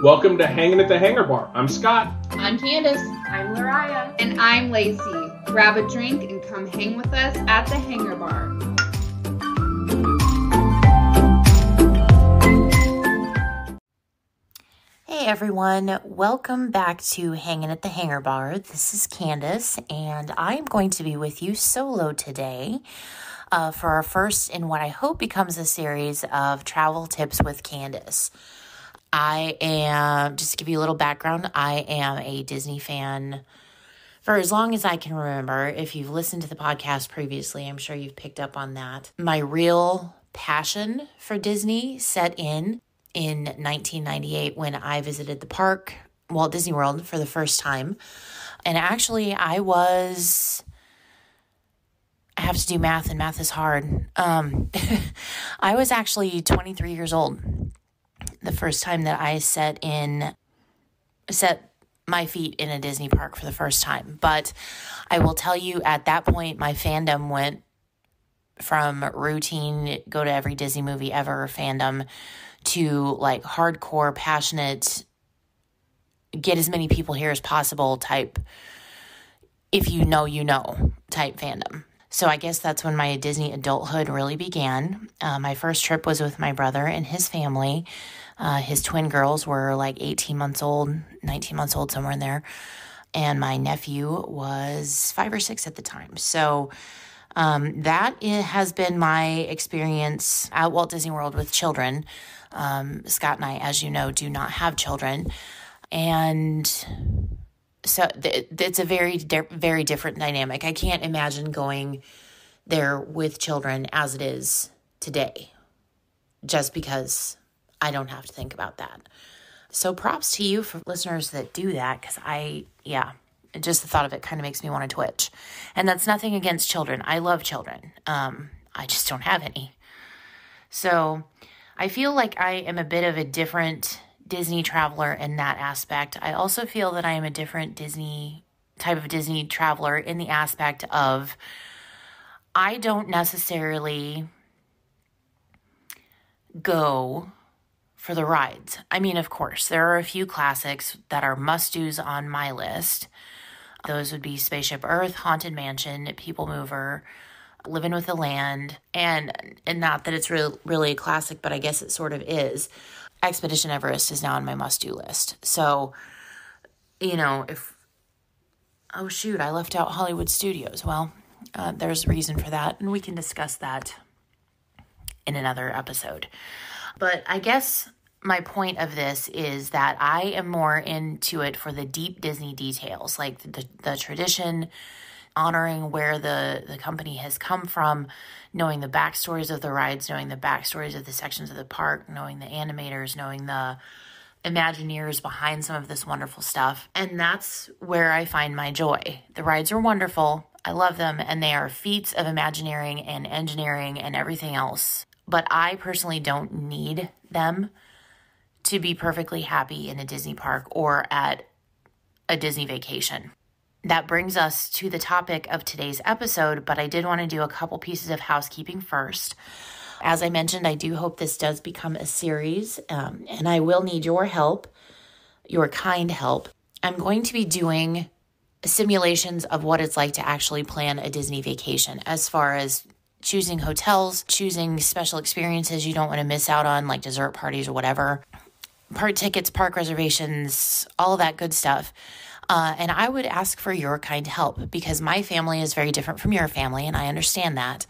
Welcome to Hanging at the Hangar Bar. I'm Scott. I'm Candice. I'm Lariah. And I'm Lacey. Grab a drink and come hang with us at the Hangar Bar. Hey everyone, welcome back to Hanging at the Hangar Bar. This is Candice, and I'm going to be with you solo today for our first in what I hope becomes a series of travel tips with Candice. I am, just to give you a little background, I am a Disney fan for as long as I can remember. If you've listened to the podcast previously, I'm sure you've picked up on that. My real passion for Disney set in 1998 when I visited the park, Walt Disney World, for the first time. And actually, I have to do math, and math is hard. I was actually 23 years old the first time that I set my feet in a Disney park for the first time. But I will tell you, at that point, my fandom went from routine, go to every Disney movie ever fandom to like hardcore, passionate, get as many people here as possible type, if you know, type fandom. So I guess that's when my Disney adulthood really began. My first trip was with my brother and his family. His twin girls were like 18 months old, 19 months old, somewhere in there. And my nephew was 5 or 6 at the time. So that has been my experience at Walt Disney World with children. Scott and I, as you know, do not have children. And so it's a very, very different dynamic. I can't imagine going there with children as it is today, just because I don't have to think about that. So props to you for listeners that do that, because just the thought of it kind of makes me want to twitch. And that's nothing against children. I love children. I just don't have any. So I feel like I am a bit of a different Disney traveler in that aspect. I also feel that I am a different type of Disney traveler in the aspect of I don't necessarily go for the rides. I mean, of course, there are a few classics that are must-dos on my list. Those would be Spaceship Earth, Haunted Mansion, People Mover, Living with the Land, and not that it's really a classic, but I guess it sort of is. Expedition Everest is now on my must-do list. So, I left out Hollywood Studios. Well, there's a reason for that, and we can discuss that in another episode. But I guess my point of this is that I am more into it for the deep Disney details, like the tradition, honoring where the company has come from, knowing the backstories of the rides, knowing the backstories of the sections of the park, knowing the animators, knowing the Imagineers behind some of this wonderful stuff. And that's where I find my joy. The rides are wonderful. I love them, and they are feats of Imagineering and engineering and everything else. But I personally don't need them to be perfectly happy in a Disney park or at a Disney vacation. That brings us to the topic of today's episode, but I did want to do a couple pieces of housekeeping first. As I mentioned, I do hope this does become a series, and I will need your help, your kind help. I'm going to be doing simulations of what it's like to actually plan a Disney vacation, as far as choosing hotels, choosing special experiences you don't want to miss out on, like dessert parties or whatever, park tickets, park reservations, all that good stuff. And I would ask for your kind help, because my family is very different from your family, and I understand that.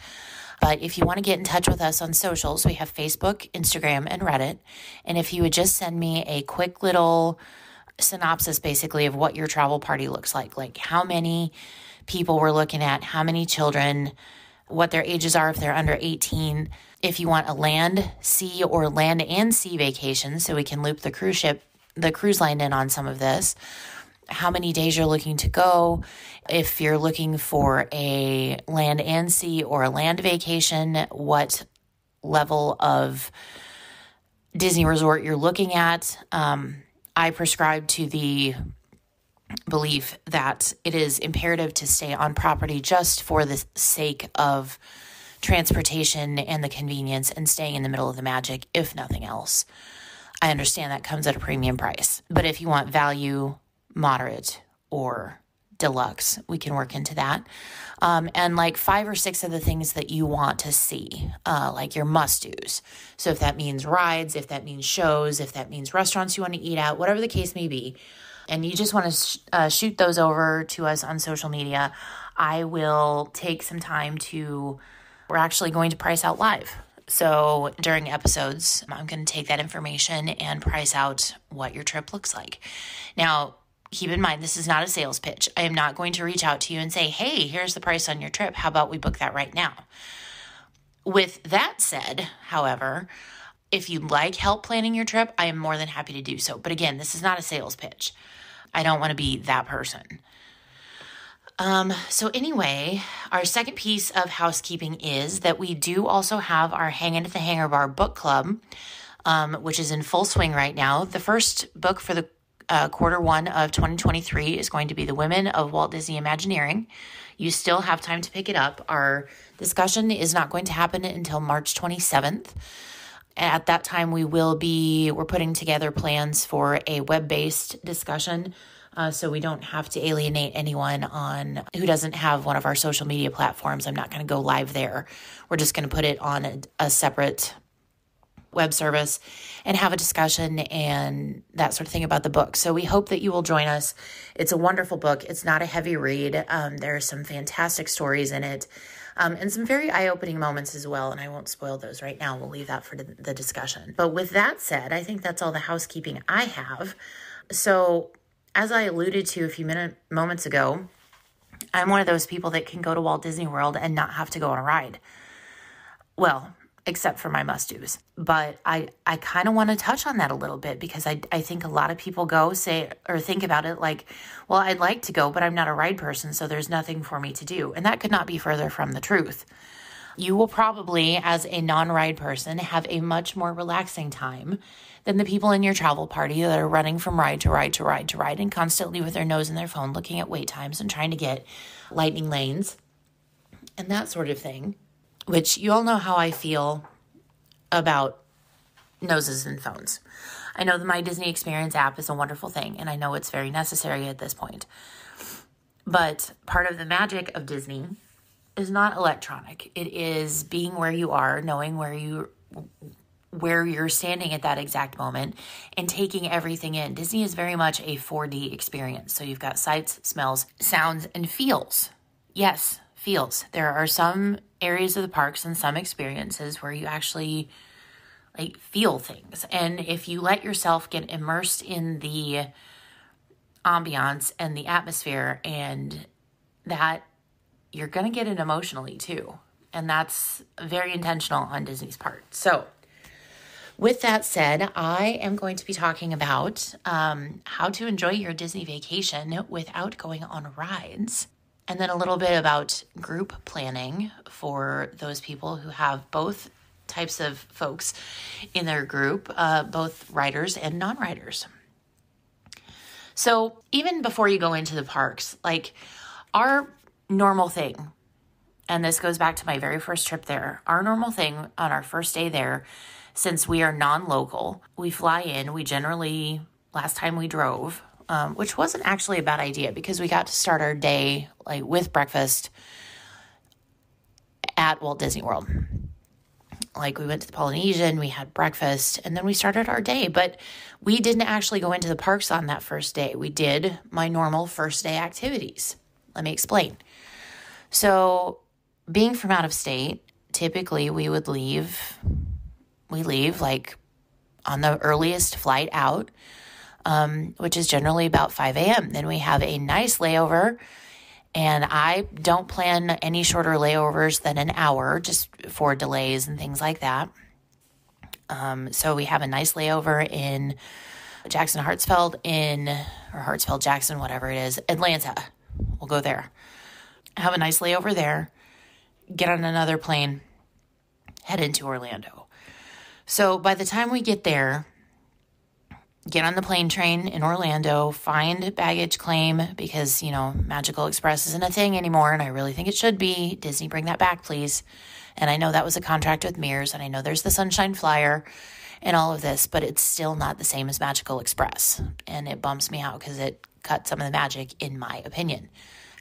But if you want to get in touch with us on socials, we have Facebook, Instagram, and Reddit. And if you would just send me a quick little synopsis, basically, of what your travel party looks like how many people we're looking at, how many children, what their ages are if they're under 18, if you want a land, sea, or land and sea vacation, so we can loop the cruise line in on some of this, how many days you're looking to go, if you're looking for a land and sea or a land vacation, what level of Disney resort you're looking at. I prescribe to the belief that it is imperative to stay on property just for the sake of transportation and the convenience and staying in the middle of the magic, if nothing else. I understand that comes at a premium price. But if you want value, moderate, or deluxe, we can work into that. And like 5 or 6 of the things that you want to see, like your must-dos. So if that means rides, if that means shows, if that means restaurants you want to eat at, whatever the case may be, and you just want to shoot those over to us on social media, I will take some time we're actually going to price out live. So during episodes, I'm going to take that information and price out what your trip looks like. Now, keep in mind, this is not a sales pitch. I am not going to reach out to you and say, hey, here's the price on your trip. How about we book that right now? With that said, however, if you'd like help planning your trip, I am more than happy to do so. But again, this is not a sales pitch. I don't want to be that person. So anyway, our second piece of housekeeping is that we do also have our Hanging at the Hangar Bar book club, which is in full swing right now. The first book for the quarter 1 of 2023 is going to be The Women of Walt Disney Imagineering. You still have time to pick it up. Our discussion is not going to happen until March 27th. At that time, we're putting together plans for a web-based discussion, so we don't have to alienate anyone who doesn't have one of our social media platforms. I'm not going to go live there. We're just going to put it on a separate web service and have a discussion and that sort of thing about the book. So we hope that you will join us. It's a wonderful book. It's not a heavy read. There are some fantastic stories in it. And some very eye-opening moments as well, and I won't spoil those right now. We'll leave that for the discussion. But with that said, I think that's all the housekeeping I have. So as I alluded to a few moments ago, I'm one of those people that can go to Walt Disney World and not have to go on a ride. Well, except for my must-dos. But I kind of want to touch on that a little bit because I think a lot of people think about it like, well, I'd like to go, but I'm not a ride person, so there's nothing for me to do. And that could not be further from the truth. You will probably, as a non-ride person, have a much more relaxing time than the people in your travel party that are running from ride to ride to ride to ride and constantly with their nose in their phone looking at wait times and trying to get lightning lanes and that sort of thing. Which you all know how I feel about noses and phones. I know the My Disney Experience app is a wonderful thing, and I know it's very necessary at this point. But part of the magic of Disney is not electronic. It is being where you are, knowing where you're standing at that exact moment, and taking everything in. Disney is very much a 4D experience. So you've got sights, smells, sounds, and feels. Yes, feels. There are some areas of the parks and some experiences where you actually feel things. And if you let yourself get immersed in the ambiance and the atmosphere and that, you're going to get it emotionally too. And that's very intentional on Disney's part. So with that said, I am going to be talking about how to enjoy your Disney vacation without going on rides. And then a little bit about group planning for those people who have both types of folks in their group, both riders and non-riders. So even before you go into the parks, our normal thing, and this goes back to my very first trip there, our normal thing on our first day there, since we are non-local, we fly in, we generally, last time we drove, which wasn't actually a bad idea because we got to start our day with breakfast at Walt Disney World. We went to the Polynesian, we had breakfast, and then we started our day. But we didn't actually go into the parks on that first day. We did my normal first day activities. Let me explain. So being from out of state, typically we leave on the earliest flight out, which is generally about 5 a.m. Then we have a nice layover, and I don't plan any shorter layovers than an hour just for delays and things like that. So we have a nice layover in Jackson Hartsfield or Hartsfield Jackson, whatever it is, Atlanta. We'll go there. Have a nice layover there, get on another plane, head into Orlando. So by the time we get there, get on the plane train in Orlando, find baggage claim because, Magical Express isn't a thing anymore, and I really think it should be. Disney, bring that back, please. And I know that was a contract with Mears, and I know there's the Sunshine Flyer, and all of this, but it's still not the same as Magical Express. And it bums me out because it cut some of the magic, in my opinion.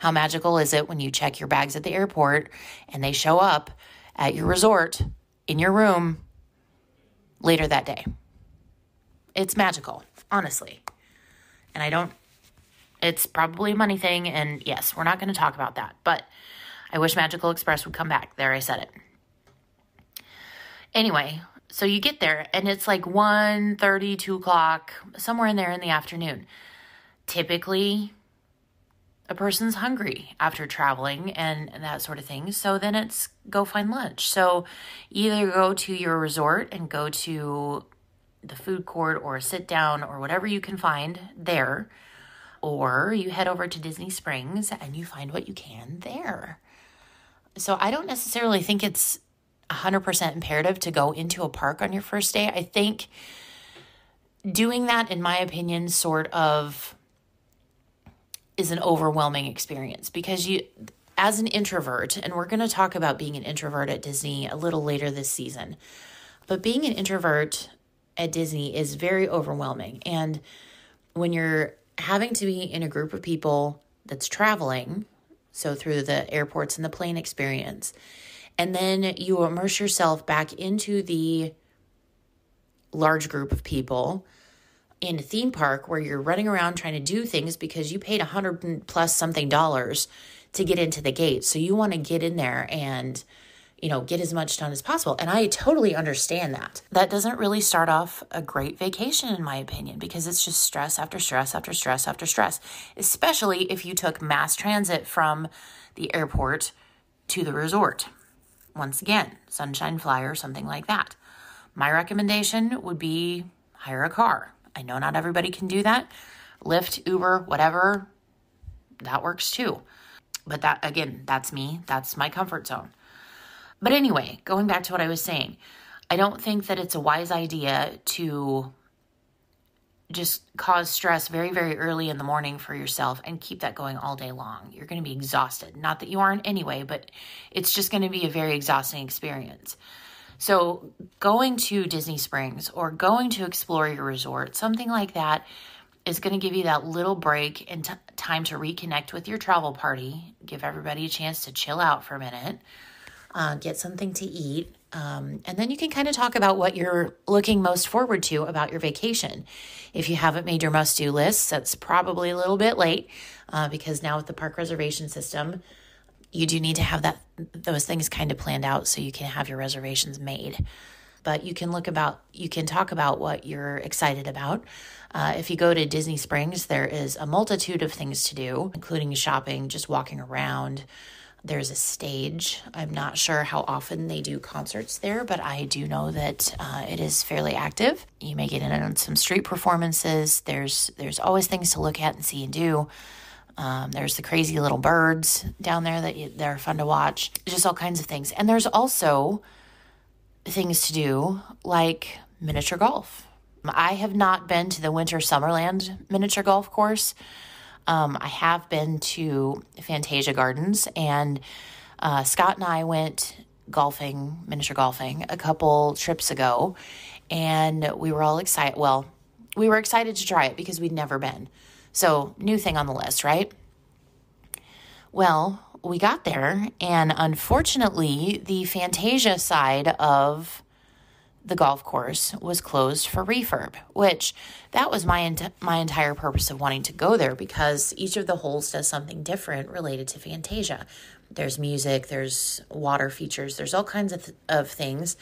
How magical is it when you check your bags at the airport and they show up at your resort in your room later that day? It's magical, honestly. And it's probably a money thing. And yes, we're not going to talk about that, but I wish Magical Express would come back. There, I said it. Anyway, so you get there and it's like 1:30, 2 o'clock, somewhere in there in the afternoon. Typically, a person's hungry after traveling and that sort of thing. So then it's go find lunch. So either go to your resort and go to the food court or sit down or whatever you can find there, or you head over to Disney Springs and you find what you can there. So I don't necessarily think it's 100% imperative to go into a park on your first day. I think doing that, in my opinion, sort of is an overwhelming experience because you, as an introvert, and we're going to talk about being an introvert at Disney a little later this season, but being an introvert at Disney is very overwhelming. And when you're having to be in a group of people that's traveling, so through the airports and the plane experience, and then you immerse yourself back into the large group of people in a theme park where you're running around trying to do things because you paid $100 plus something to get into the gate. So you want to get in there and, get as much done as possible. And I totally understand that. That doesn't really start off a great vacation, in my opinion, because it's just stress after stress after stress after stress, especially if you took mass transit from the airport to the resort. Once again, Sunshine Flyer, something like that. My recommendation would be hire a car. I know not everybody can do that. Lyft, Uber, whatever, that works too. But that, again, that's me. That's my comfort zone. But anyway, going back to what I was saying, I don't think that it's a wise idea to just cause stress very, very early in the morning for yourself and keep that going all day long. You're going to be exhausted. Not that you aren't anyway, but it's just going to be a very exhausting experience. So going to Disney Springs or going to explore your resort, something like that, is going to give you that little break and time to reconnect with your travel party, give everybody a chance to chill out for a minute, get something to eat, and then you can kind of talk about what you're looking most forward to about your vacation. If you haven't made your must-do list, that's probably a little bit late because now with the park reservation system, you do need to have those things kind of planned out so you can have your reservations made. But you can talk about what you're excited about. If you go to Disney Springs, there is a multitude of things to do, including shopping, just walking around. There's a stage. I'm not sure how often they do concerts there, but I do know that it is fairly active. You may get in on some street performances. There's always things to look at and see and do. There's the crazy little birds down there that are fun to watch. Just all kinds of things. And there's also things to do like miniature golf. I have not been to the Winter Summerland miniature golf course. I have been to Fantasia Gardens, and Scott and I went miniature golfing, a couple trips ago, and we were all excited. Well, we were excited to try it because we'd never been. So, new thing on the list, right? Well, we got there, and unfortunately, the Fantasia side of the golf course was closed for refurb, which that was my entire purpose of wanting to go there, because each of the holes does something different related to Fantasia. There's music, there's water features, there's all kinds of things,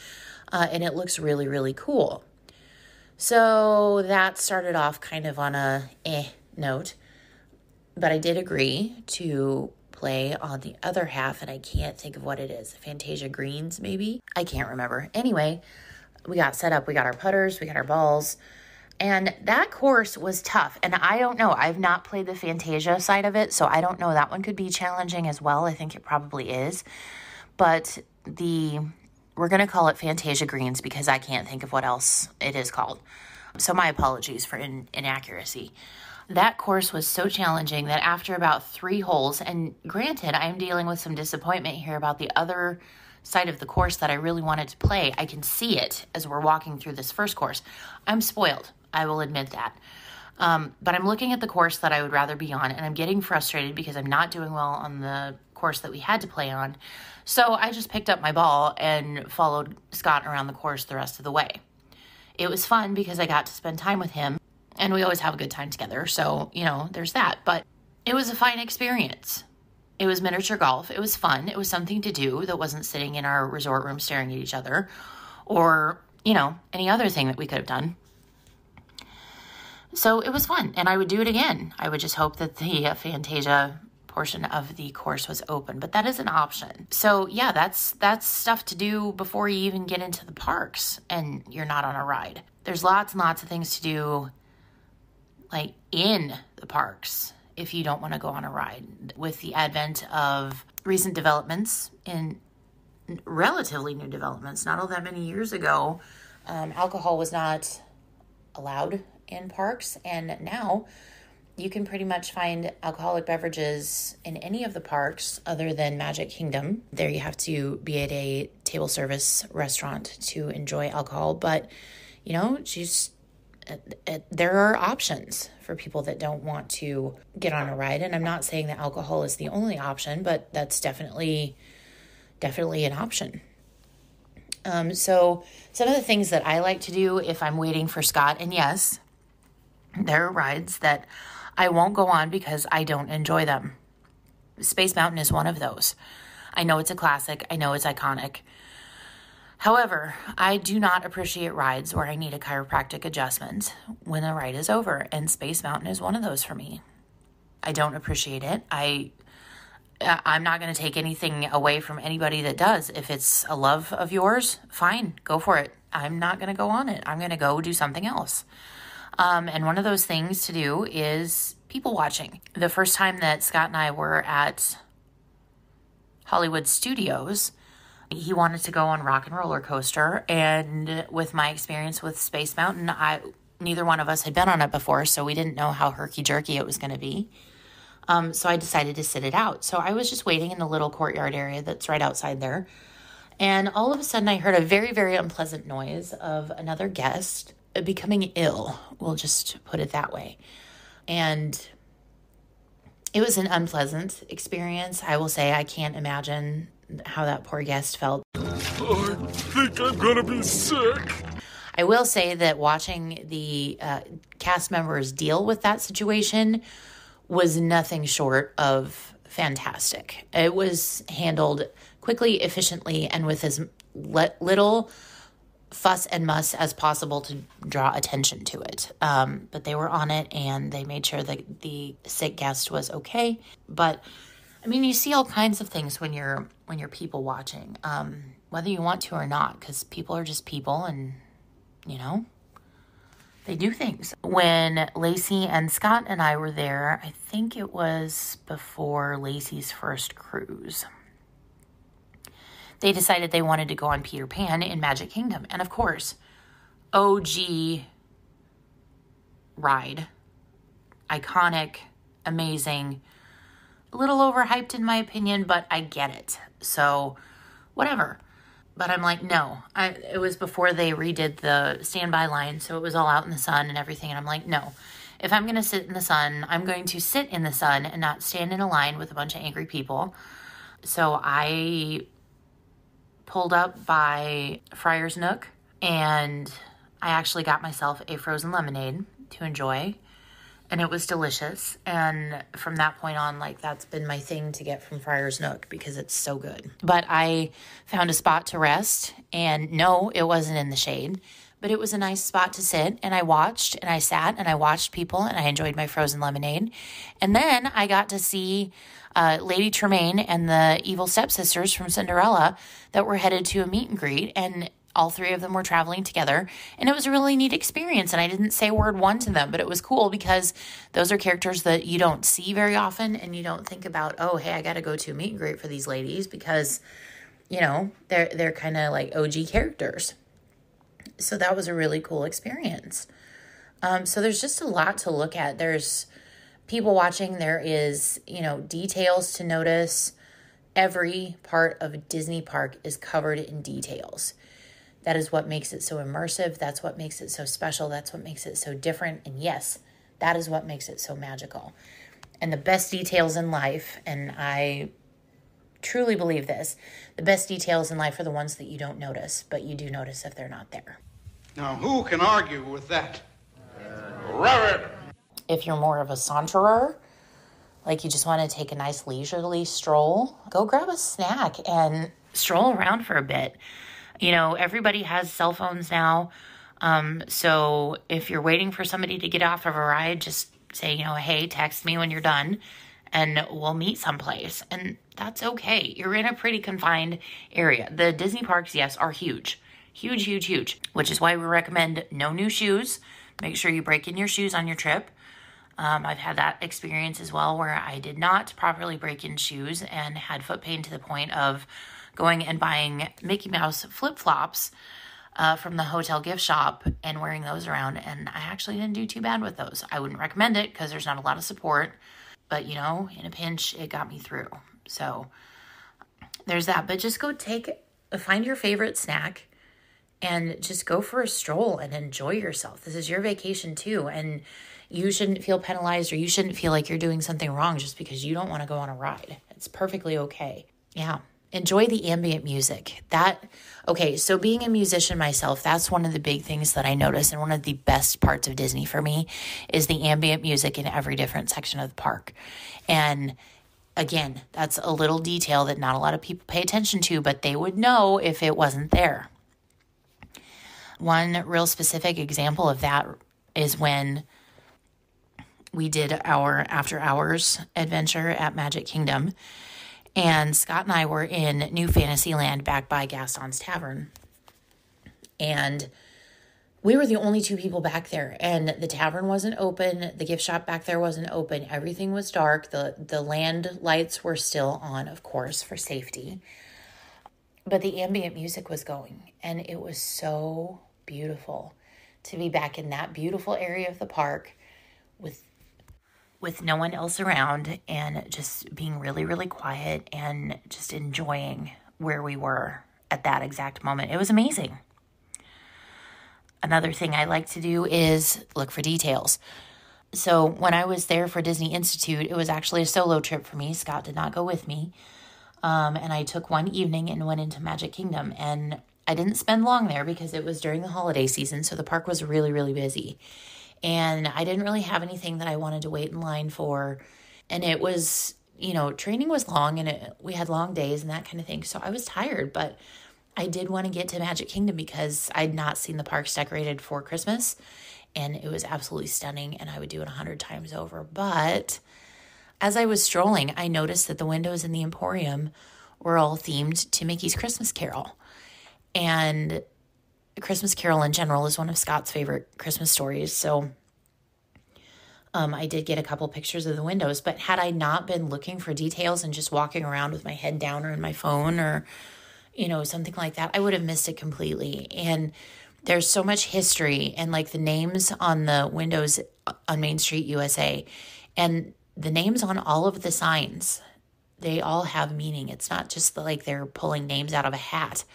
and it looks really, really cool. So that started off kind of on a note, but I did agree to play on the other half, and I can't think of what it is. Fantasia Greens, maybe? I can't remember. Anyway, we got set up, we got our putters, we got our balls, and that course was tough. And I don't know, I've not played the Fantasia side of it, so I don't know, that one could be challenging as well. I think it probably is. But we're going to call it Fantasia Greens because I can't think of what else it is called. So my apologies for inaccuracy. That course was so challenging that after about 3 holes, and granted, I'm dealing with some disappointment here about the other side of the course that I really wanted to play. I can see it as we're walking through this first course. I'm spoiled. I will admit that. But I'm looking at the course that I would rather be on, and I'm getting frustrated because I'm not doing well on the course that we had to play on. So I just picked up my ball and followed Scott around the course the rest of the way. It was fun because I got to spend time with him, and we always have a good time together. So, there's that. But it was a fine experience. It was miniature golf. It was fun. It was something to do that wasn't sitting in our resort room staring at each other or, any other thing that we could have done. So it was fun, and I would do it again. I would just hope that the Fantasia portion of the course was open, but that is an option. So yeah, that's stuff to do before you even get into the parks and you're not on a ride. There's lots and lots of things to do like in the parks if you don't want to go on a ride. With the advent of recent developments, in relatively new developments, not all that many years ago, alcohol was not allowed in parks, and now you can pretty much find alcoholic beverages in any of the parks other than Magic Kingdom. There you have to be at a table service restaurant to enjoy alcohol, but there are options for people that don't want to get on a ride. And I'm not saying that alcohol is the only option, but that's definitely an option. So some of the things that I like to do if I'm waiting for Scott, and yes, there are rides that I won't go on because I don't enjoy them. Space Mountain is one of those. I know it's a classic. I know it's iconic. However, I do not appreciate rides where I need a chiropractic adjustment when the ride is over, and Space Mountain is one of those for me. I don't appreciate it. I'm not going to take anything away from anybody that does. If it's a love of yours, fine, go for it. I'm not going to go on it. I'm going to go do something else. And one of those things to do is people watching. The first time that Scott and I were at Hollywood Studios, he wanted to go on Rock and Roller Coaster. And with my experience with Space Mountain, neither one of us had been on it before, so we didn't know how herky-jerky it was going to be. So I decided to sit it out. So I was just waiting in the little courtyard area that's right outside there. And all of a sudden I heard a very, very unpleasant noise of another guest becoming ill. We'll just put it that way. And it was an unpleasant experience. I will say I can't imagine how that poor guest felt. I think I'm gonna be sick. I will say that watching the cast members deal with that situation was nothing short of fantastic. It was handled quickly, efficiently, and with as little fuss and muss as possible to draw attention to it. But they were on it, and they made sure that the sick guest was okay. But I mean, you see all kinds of things when you're people watching, whether you want to or not, because people are just people, and they do things. When Lacey and Scott and I were there, I think it was before Lacey's first cruise, they decided they wanted to go on Peter Pan in Magic Kingdom. And of course, OG ride. Iconic, amazing, a little overhyped in my opinion, but I get it. So whatever. But I'm like, no. It was before they redid the standby line, so it was all out in the sun and everything. And I'm like, no. If I'm going to sit in the sun, I'm going to sit in the sun and not stand in a line with a bunch of angry people. So I pulled up by Friar's Nook, and I actually got myself a frozen lemonade to enjoy, and it was delicious. And from that point on, that's been my thing to get from Friar's Nook because it's so good. But I found a spot to rest, and no, it wasn't in the shade, but it was a nice spot to sit, and I watched, and I sat, and I watched people, and I enjoyed my frozen lemonade. And then I got to see Lady Tremaine and the evil stepsisters from Cinderella that were headed to a meet and greet, and all three of them were traveling together, and it was a really neat experience. And I didn't say word one to them, but it was cool because those are characters that you don't see very often, and you don't think about, oh, hey, I got to go to a meet and greet for these ladies because, they're kind of like OG characters. So that was a really cool experience. So there's just a lot to look at. There's people watching. There is, details to notice. Every part of Disney Park is covered in details. That is what makes it so immersive. That's what makes it so special. That's what makes it so different. And yes, that is what makes it so magical. And the best details in life, and I truly believe this, the best details in life are the ones that you don't notice, but you do notice if they're not there. Now, who can argue with that? Rabbit! If you're more of a saunterer, like you just want to take a nice leisurely stroll, go grab a snack and stroll around for a bit. You know, everybody has cell phones now. So if you're waiting for somebody to get off of a ride, just say, hey, text me when you're done and we'll meet someplace. And that's okay. You're in a pretty confined area. The Disney parks, yes, are huge. Huge, huge, huge. Which is why we recommend no new shoes. Make sure you break in your shoes on your trip. I've had that experience as well where I did not properly break in shoes and had foot pain to the point of going and buying Mickey Mouse flip-flops from the hotel gift shop and wearing those around. And I actually didn't do too bad with those. I wouldn't recommend it because there's not a lot of support. But, in a pinch, it got me through. So there's that. But just go find your favorite snack and just go for a stroll and enjoy yourself. This is your vacation too. And you shouldn't feel penalized or you shouldn't feel like you're doing something wrong just because you don't want to go on a ride. It's perfectly okay. Yeah. Enjoy the ambient music. So being a musician myself, that's one of the big things that I notice. And one of the best parts of Disney for me is the ambient music in every different section of the park. And again, that's a little detail that not a lot of people pay attention to, but they would know if it wasn't there. One real specific example of that is when we did our after hours adventure at Magic Kingdom. And Scott and I were in New Fantasyland back by Gaston's Tavern. And we were the only two people back there. And the tavern wasn't open. The gift shop back there wasn't open. Everything was dark. The land lights were still on, of course, for safety. But the ambient music was going. And it was so beautiful to be back in that beautiful area of the park with no one else around and just being really, really quiet and just enjoying where we were at that exact moment. It was amazing. Another thing I like to do is look for details. So when I was there for Disney Institute, it was actually a solo trip for me. Scott did not go with me. And I took one evening and went into Magic Kingdom. And I didn't spend long there because it was during the holiday season. So the park was really, really busy. And I didn't really have anything that I wanted to wait in line for. And it was, training was long and we had long days and that kind of thing. So I was tired, but I did want to get to Magic Kingdom because I'd not seen the parks decorated for Christmas. And it was absolutely stunning and I would do it 100 times over. But as I was strolling, I noticed that the windows in the Emporium were all themed to Mickey's Christmas Carol. And Christmas Carol in general is one of Scott's favorite Christmas stories. So I did get a couple pictures of the windows, but had I not been looking for details and just walking around with my head down or in my phone or, something like that, I would have missed it completely. And there's so much history and like the names on the windows on Main Street, USA, and the names on all of the signs, they all have meaning. It's not just like they're pulling names out of a hat.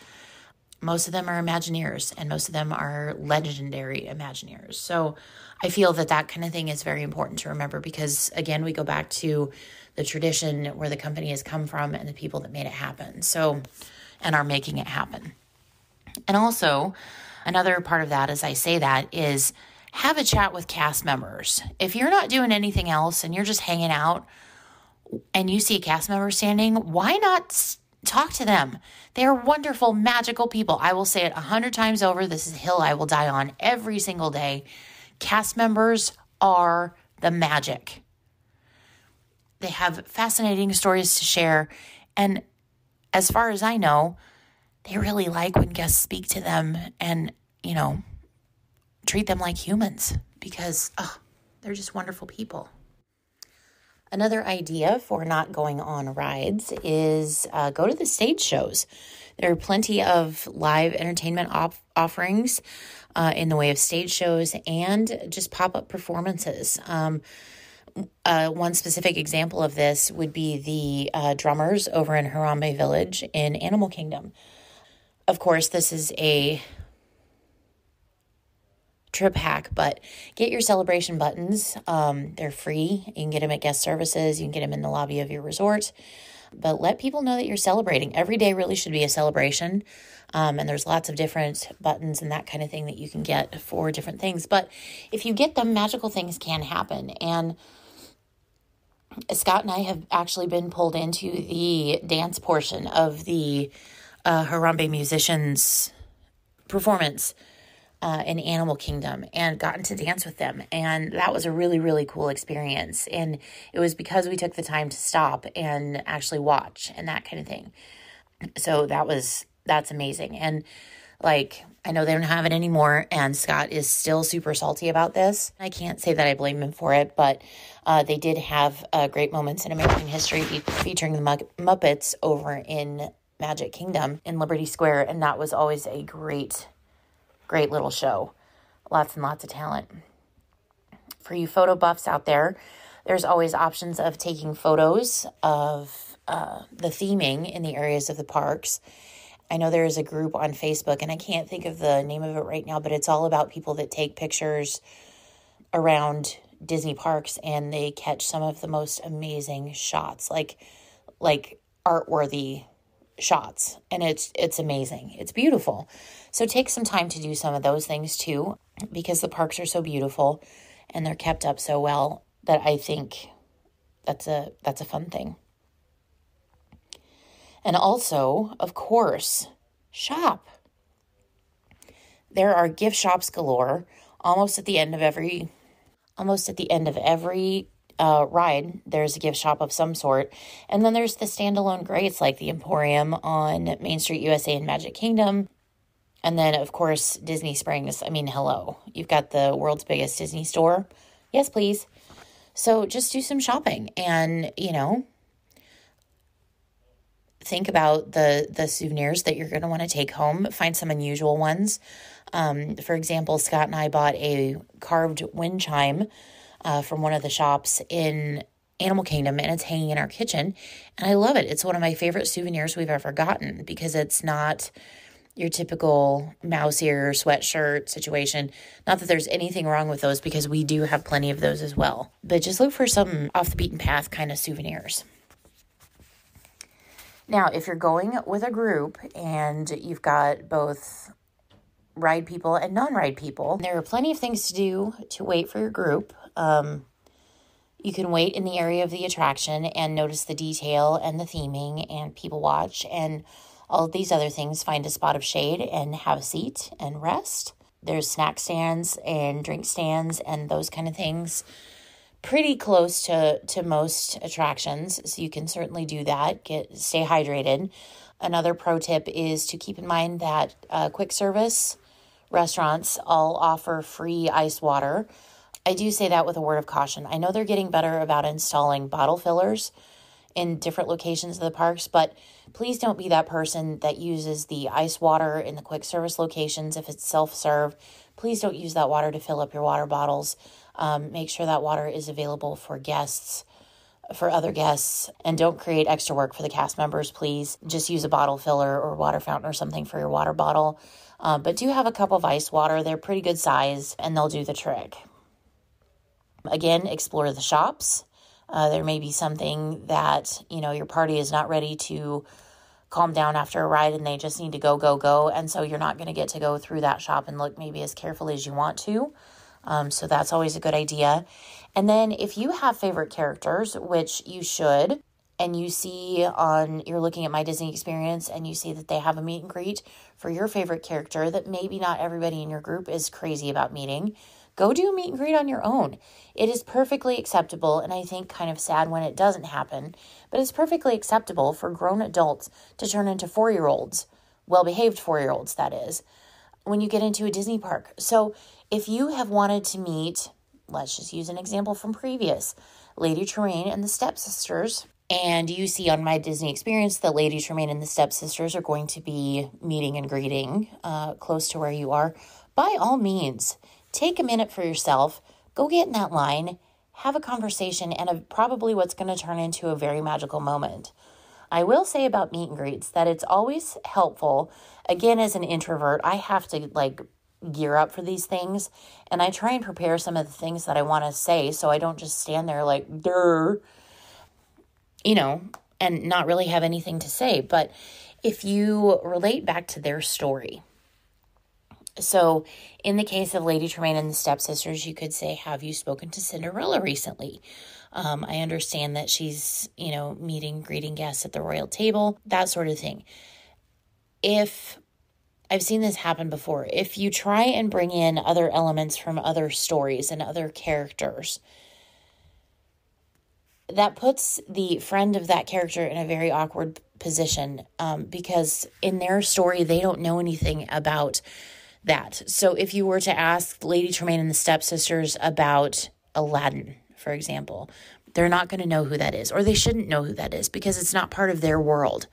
Most of them are Imagineers, and most of them are legendary Imagineers. So I feel that kind of thing is very important to remember because, again, we go back to the tradition where the company has come from and the people that made it happen. So, and are making it happen. And also, another part of that, as I say that, is have a chat with cast members. If you're not doing anything else and you're just hanging out and you see a cast member standing, why not talk to them? They are wonderful, magical people. I will say it 100 times over. This is a hill I will die on every single day. Cast members are the magic. They have fascinating stories to share. And as far as I know, they really like when guests speak to them and, treat them like humans because they're just wonderful people. Another idea for not going on rides is go to the stage shows. There are plenty of live entertainment offerings in the way of stage shows and just pop-up performances. one specific example of this would be the drummers over in Harambe Village in Animal Kingdom. Of course, this is a trip hack, but get your celebration buttons. They're free. You can get them at guest services. You can get them in the lobby of your resort. But let people know that you're celebrating. Every day really should be a celebration. And there's lots of different buttons and that kind of thing that you can get for different things. But if you get them, magical things can happen. And Scott and I have actually been pulled into the dance portion of the Harambe musicians' performance in Animal Kingdom and gotten to dance with them. And that was a really, really cool experience. And it was because we took the time to stop and actually watch and that kind of thing. So that's amazing. And like, I know they don't have it anymore, and Scott is still super salty about this. I can't say that I blame him for it, but they did have great moments in American history featuring the Muppets over in Magic Kingdom in Liberty Square, and that was always a great little show. Lots and lots of talent. For you photo buffs out there, there's always options of taking photos of the theming in the areas of the parks. I know there is a group on Facebook, and I can't think of the name of it right now, but it's all about people that take pictures around Disney parks, and they catch some of the most amazing shots, like art-worthy shots, and it's amazing. It's beautiful. So take some time to do some of those things too, because the parks are so beautiful and they're kept up so well that I think that's a fun thing. And also, of course, shop. There are gift shops galore almost at the end of every ride. There's a gift shop of some sort. And then there's the standalone greats like the Emporium on Main Street USA in Magic Kingdom. And then, of course, Disney Springs. I mean, hello. You've got the world's biggest Disney store. Yes, please. So just do some shopping and, think about the souvenirs that you're going to want to take home. Find some unusual ones. For example, Scott and I bought a carved wind chime from one of the shops in Animal Kingdom, and it's hanging in our kitchen. And I love it. It's one of my favorite souvenirs we've ever gotten because it's not your typical mouse ear sweatshirt situation. Not that there's anything wrong with those, because we do have plenty of those as well. But just look for some off the beaten path kind of souvenirs. Now, if you're going with a group and you've got both ride people and non-ride people, there are plenty of things to do to wait for your group. You can wait in the area of the attraction and notice the detail and the theming and people watch and all of these other things. Find a spot of shade and have a seat and rest. There's snack stands and drink stands and those kind of things pretty close to most attractions, so you can certainly do that. Stay hydrated. Another pro tip is to keep in mind that quick service restaurants all offer free ice water. I do say that with a word of caution. I know they're getting better about installing bottle fillers in different locations of the parks, but please don't be that person that uses the ice water in the quick service locations. If it's self-serve, please don't use that water to fill up your water bottles. Make sure that water is available for other guests, and don't create extra work for the cast members, please. Just use a bottle filler or water fountain or something for your water bottle. But do have a cup of ice water. They're pretty good size, and they'll do the trick. Again, explore the shops. There may be something that, your party is not ready to calm down after a ride and they just need to go. And so you're not going to get to go through that shop and look maybe as carefully as you want to. So that's always a good idea. And then if you have favorite characters, which you should, and you're looking at My Disney Experience and you see that they have a meet and greet for your favorite character that maybe not everybody in your group is crazy about meeting, go do a meet and greet on your own. It is perfectly acceptable, and I think kind of sad when it doesn't happen, but it's perfectly acceptable for grown adults to turn into 4-year-olds, well-behaved 4-year-olds, that is, when you get into a Disney park. So if you have wanted to meet, let's just use an example from previous, Lady Tremaine and the Stepsisters, and you see on My Disney Experience that Lady Tremaine and the Stepsisters are going to be meeting and greeting close to where you are, by all means, take a minute for yourself, go get in that line, have a conversation and probably what's going to turn into a very magical moment. I will say about meet and greets that it's always helpful. Again, as an introvert, I have to gear up for these things, and I try and prepare some of the things that I want to say so I don't just stand there durr, and not really have anything to say. But if you relate back to their story, so in the case of Lady Tremaine and the stepsisters, you could say, have you spoken to Cinderella recently? I understand that she's, greeting guests at the royal table, that sort of thing. If I've seen this happen before, if you try and bring in other elements from other stories and other characters, that puts the friend of that character in a very awkward position because in their story, they don't know anything about that. So if you were to ask Lady Tremaine and the stepsisters about Aladdin, for example, they're not going to know who that is, or they shouldn't know who that is because it's not part of their world.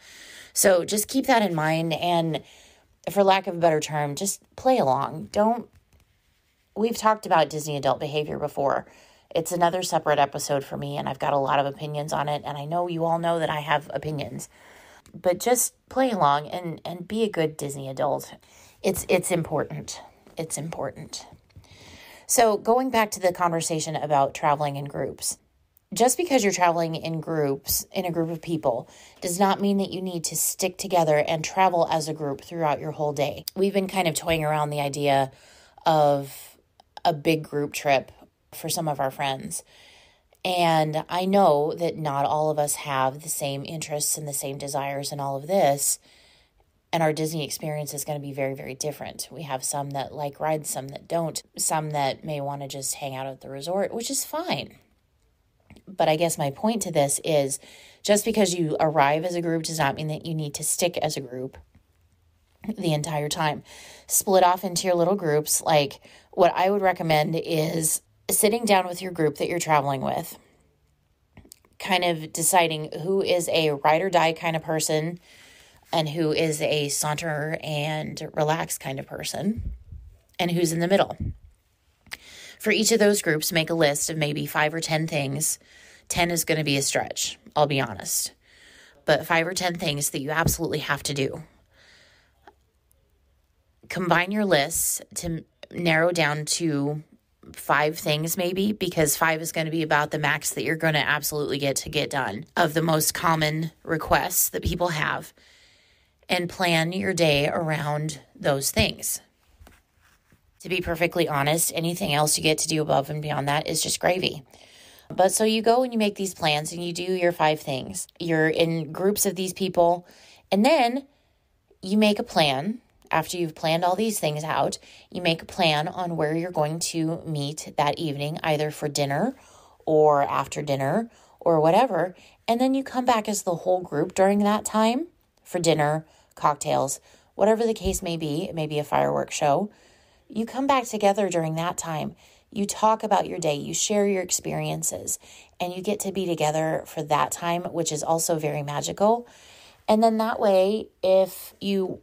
So just keep that in mind, and for lack of a better term, just play along. We've talked about Disney adult behavior before. It's another separate episode for me, and I've got a lot of opinions on it, and I know you all know that I have opinions. But just play along and be a good Disney adult. It's important. It's important. So going back to the conversation about traveling in groups, just because you're traveling in groups, in a group of people, does not mean that you need to stick together and travel as a group throughout your whole day. We've been kind of toying around the idea of a big group trip for some of our friends. And I know that not all of us have the same interests and the same desires and all of this. And our Disney experience is going to be very, very different. We have some that like rides, some that don't, some that may want to just hang out at the resort, which is fine. But I guess my point to this is just because you arrive as a group does not mean that you need to stick as a group the entire time. Split off into your little groups. Like what I would recommend is sitting down with your group that you're traveling with, kind of deciding who is a ride or die kind of person and who is a saunter and relax kind of person, and who's in the middle. For each of those groups, make a list of maybe 5 or 10 things. 10 is going to be a stretch, I'll be honest. But 5 or 10 things that you absolutely have to do. Combine your lists to narrow down to 5 things maybe, because 5 is going to be about the max that you're going to absolutely get done of the most common requests that people have, and plan your day around those things. To be perfectly honest, anything else you get to do above and beyond that is just gravy. But so you go and you make these plans and you do your 5 things. You're in groups of these people, and then you make a plan. After you've planned all these things out, you make a plan on where you're going to meet that evening, either for dinner or after dinner or whatever. And then you come back as the whole group during that time for dinner, cocktails, whatever the case may be. It may be a fireworks show. You come back together during that time. You talk about your day. You share your experiences. And you get to be together for that time, which is also very magical. And then that way, if you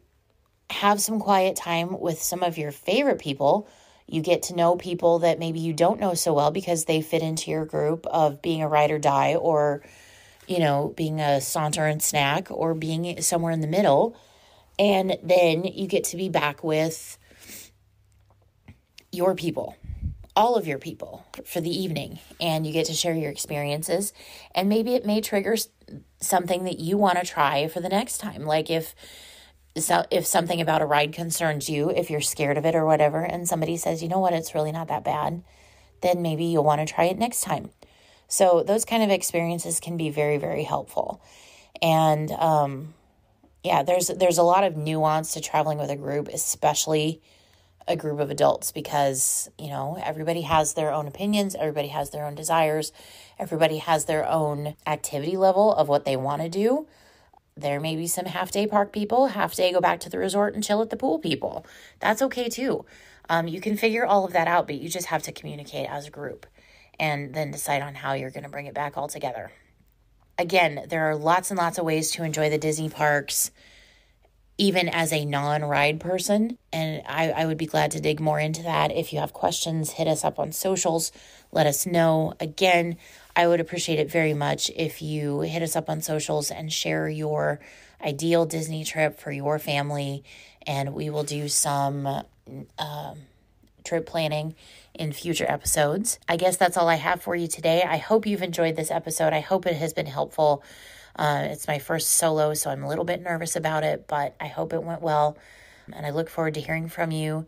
have some quiet time with some of your favorite people, you get to know people that maybe you don't know so well because they fit into your group of being a ride or die, or, being a saunter and snack, or being somewhere in the middle. And then you get to be back with your people, all of your people, for the evening, and you get to share your experiences, and maybe it may trigger something that you want to try for the next time. Like if something about a ride concerns you, if you're scared of it or whatever, and somebody says, you know what, it's really not that bad, then maybe you'll want to try it next time. So those kind of experiences can be very, very helpful. And there's a lot of nuance to traveling with a group, especially a group of adults, because, everybody has their own opinions, everybody has their own desires, everybody has their own activity level of what they want to do. There may be some half-day park people, half-day go back to the resort and chill at the pool people. That's okay too. You can figure all of that out, but you just have to communicate as a group and then decide on how you're going to bring it back all together. Again, there are lots and lots of ways to enjoy the Disney parks. even as a non-ride person. And I would be glad to dig more into that. If you have questions, hit us up on socials. Let us know. Again, I would appreciate it very much if you hit us up on socials and share your ideal Disney trip for your family. And we will do some trip planning in future episodes. I guess that's all I have for you today. I hope you've enjoyed this episode. I hope it has been helpful. It's my first solo, so I'm a little bit nervous about it, but I hope it went well. And I look forward to hearing from you.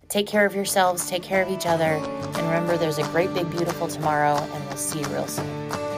Take care of yourselves. Take care of each other. And remember, there's a great, big, beautiful tomorrow, and we'll see you real soon.